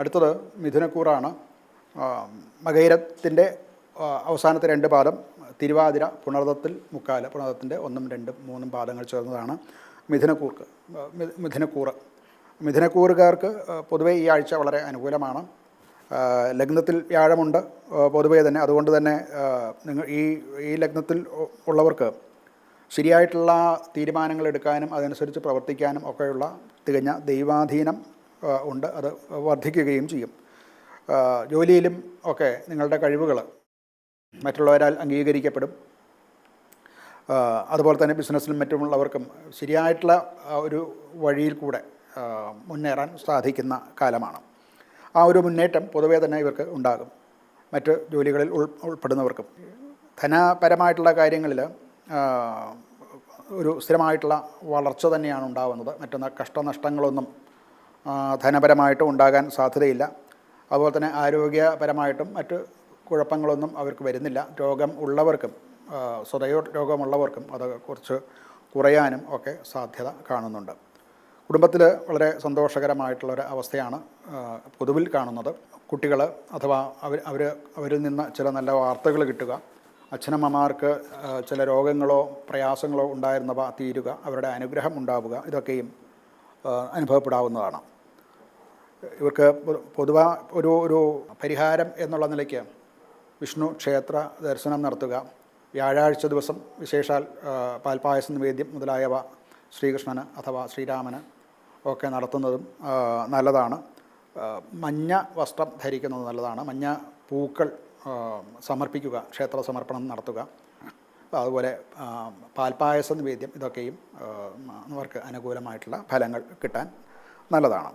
അടുത്തത് മിഥുനക്കൂറാണ്. മകയിരത്തിൻ്റെ അവസാനത്തെ 2 പാദം തിരുവാതിര, പുണർദത്തിൽ മുക്കാല്, പുണർദത്തിൻ്റെ 1, 2, 3 പാദങ്ങൾ ചേർന്നതാണ് മിഥുനക്കൂറ്. മിഥുനക്കൂറുകാർക്ക് പൊതുവേ ഈ ആഴ്ച വളരെ അനുകൂലമാണ്. ലഗ്നത്തിൽ വ്യാഴമുണ്ട് പൊതുവേ തന്നെ. അതുകൊണ്ട് തന്നെ നിങ്ങൾ ഈ ലഗ്നത്തിൽ ഉള്ളവർക്ക് ശരിയായിട്ടുള്ള തീരുമാനങ്ങൾ എടുക്കാനും അതനുസരിച്ച് പ്രവർത്തിക്കാനും ഒക്കെയുള്ള തികഞ്ഞ ദൈവാധീനം ഉണ്ട്. അത് വർദ്ധിക്കുകയും ചെയ്യും. ജോലിയിലും ഒക്കെ നിങ്ങളുടെ കഴിവുകൾ മറ്റുള്ളവരാൽ അംഗീകരിക്കപ്പെടും. അതുപോലെ തന്നെ ബിസിനസ്സിലും മറ്റുമുള്ളവർക്കും ശരിയായിട്ടുള്ള ഒരു വഴിയിൽ കൂടെ മുന്നേറാൻ സാധിക്കുന്ന കാലമാണ്. ആ ഒരു മുന്നേറ്റം പൊതുവേ തന്നെ ഇവർക്ക് ഉണ്ടാകും. മറ്റ് ജോലികളിൽ ഉൾപ്പെടുന്നവർക്കും ധനപരമായിട്ടുള്ള കാര്യങ്ങളിൽ ഒരു സ്ഥിരമായിട്ടുള്ള വളർച്ച തന്നെയാണ് ഉണ്ടാകുന്നത്. മറ്റൊന്ന് കഷ്ടനഷ്ടങ്ങളൊന്നും ധനപരമായിട്ടും ഉണ്ടാകാൻ സാധ്യതയില്ല. അതുപോലെ തന്നെ ആരോഗ്യപരമായിട്ടും മറ്റ് കുഴപ്പങ്ങളൊന്നും അവർക്ക് വരുന്നില്ല. രോഗം ഉള്ളവർക്കും സ്വതയോ രോഗമുള്ളവർക്കും അത് കുറച്ച് കുറയാനും ഒക്കെ സാധ്യത കാണുന്നുണ്ട്. കുടുംബത്തിൽ വളരെ സന്തോഷകരമായിട്ടുള്ളൊരു അവസ്ഥയാണ് പൊതുവിൽ കാണുന്നത്. കുട്ടികൾ അഥവാ അവരിൽ നിന്ന് ചില നല്ല വാർത്തകൾ കിട്ടുക, അച്ഛനമ്മമാർക്ക് ചില രോഗങ്ങളോ പ്രയാസങ്ങളോ ഉണ്ടായിരുന്നവ തീരുക, അവരുടെ അനുഗ്രഹം ഉണ്ടാവുക, ഇതൊക്കെയും അനുഭവപ്പെടാവുന്നതാണ്. ഇവർക്ക് പൊതുവെ ഒരു പരിഹാരം എന്നുള്ള നിലയ്ക്ക് വിഷ്ണു ക്ഷേത്ര ദർശനം നടത്തുക, വ്യാഴാഴ്ച ദിവസം വിശേഷാൽ പാൽപ്പായസ നിവേദ്യം മുതലായവ ശ്രീകൃഷ്ണന് അഥവാ ശ്രീരാമന് ഒക്കെ നടത്തുന്നതും നല്ലതാണ്. മഞ്ഞ വസ്ത്രം ധരിക്കുന്നത് നല്ലതാണ്. മഞ്ഞ പൂക്കൾ സമർപ്പിക്കുക, ക്ഷേത്ര സമർപ്പണം നടത്തുക. അതുപോലെ പാൽപ്പായസ നിവേദ്യം, ഇതൊക്കെയും അവർക്ക് അനുകൂലമായിട്ടുള്ള ഫലങ്ങൾ കിട്ടാൻ നല്ലതാണ്.